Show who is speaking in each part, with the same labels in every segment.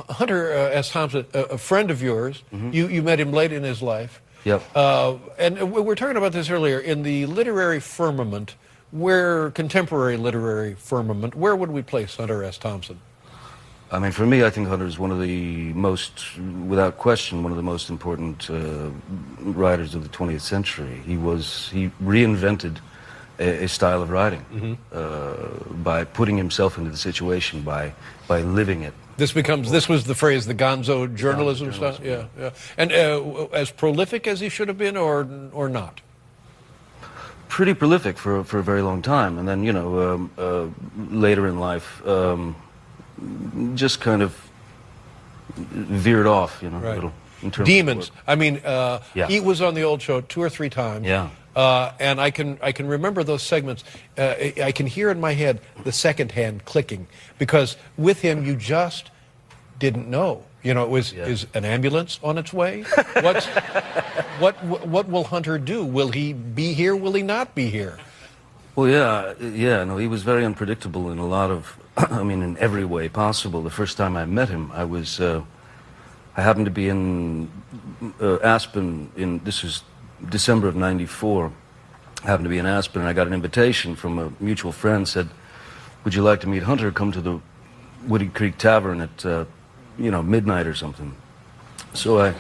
Speaker 1: Hunter S. Thompson, a friend of yours, you met him late in his life.
Speaker 2: Yep.
Speaker 1: And we were talking about this earlier. In the literary firmament, contemporary literary firmament, where would we place Hunter S. Thompson?
Speaker 2: I mean, for me, I think Hunter is one of the most, without question, one of the most important writers of the 20th century. He reinvented a style of writing by putting himself into the situation, by living it.
Speaker 1: This was the phrase, the gonzo journalism style? Yeah, yeah. And as prolific as he should have been, or not?
Speaker 2: Pretty prolific for a very long time. And then, you know, later in life, just kind of veered off, you know, a little. In terms
Speaker 1: Demons.
Speaker 2: Of
Speaker 1: I mean, he was on the old show 2 or 3 times.
Speaker 2: Yeah.
Speaker 1: And I can remember those segments. I can hear in my head the second hand clicking, because with him you just didn't know. You know, is an ambulance on its way? What will Hunter do? Will he be here? Will he not be here?
Speaker 2: Well, yeah. No, he was very unpredictable in a lot of, I mean, in every way possible. The first time I met him, I happened to be in Aspen. This was December of '94. I happened to be in Aspen, and I got an invitation from a mutual friend. Said, "Would you like to meet Hunter? Come to the Woody Creek Tavern at midnight or something." So I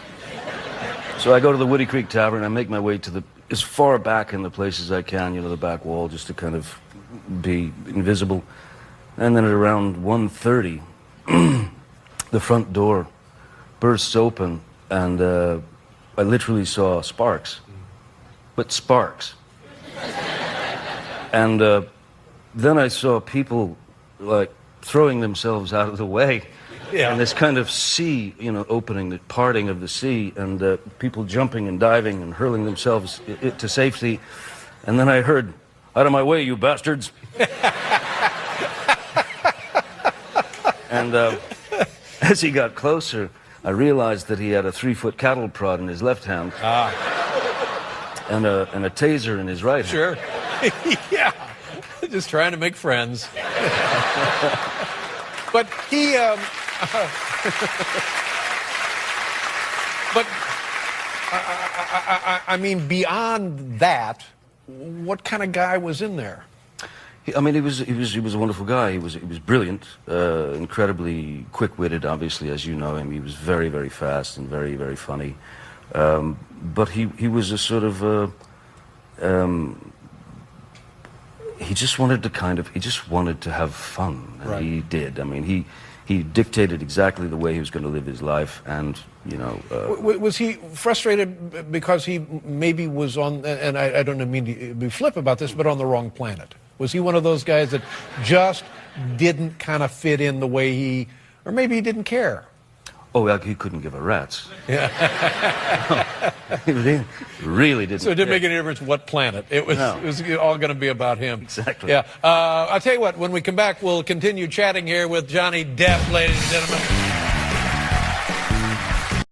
Speaker 2: go to the Woody Creek Tavern. I make my way to as far back in the place as I can, you know, the back wall, just to kind of be invisible. And then at around 1:30, the front door bursts open, and I literally saw sparks. But sparks. And then I saw people, like, throwing themselves out of the way. Yeah. And this kind of sea, you know, opening, the parting of the sea, and people jumping and diving and hurling themselves to safety. And then I heard, "Out of my way, you bastards." And as he got closer, I realized that he had a 3-foot cattle prod in his left hand. And a taser in his right hand.
Speaker 1: Sure. Yeah. Just trying to make friends. But he... but, I mean, beyond that, what kind of guy was in there?
Speaker 2: I mean, he was a wonderful guy. He was brilliant, incredibly quick-witted. Obviously, as you know him, he was very, very fast and very, very funny. But he was a sort of he just wanted to have fun, and
Speaker 1: right.
Speaker 2: He did. I mean, he dictated exactly the way he was going to live his life, and you know.
Speaker 1: Was he frustrated because he maybe was on? And I don't mean to be flip about this, but on the wrong planet. Was he one of those guys that just didn't kind of fit in the way he, or maybe he didn't care?
Speaker 2: Oh, well, he couldn't give a rat's.
Speaker 1: Yeah.
Speaker 2: He really didn't.
Speaker 1: So it didn't make any difference what planet. It was all going to be about him.
Speaker 2: Exactly.
Speaker 1: Yeah. I'll tell you what, when we come back, we'll continue chatting here with Johnny Depp, ladies and gentlemen.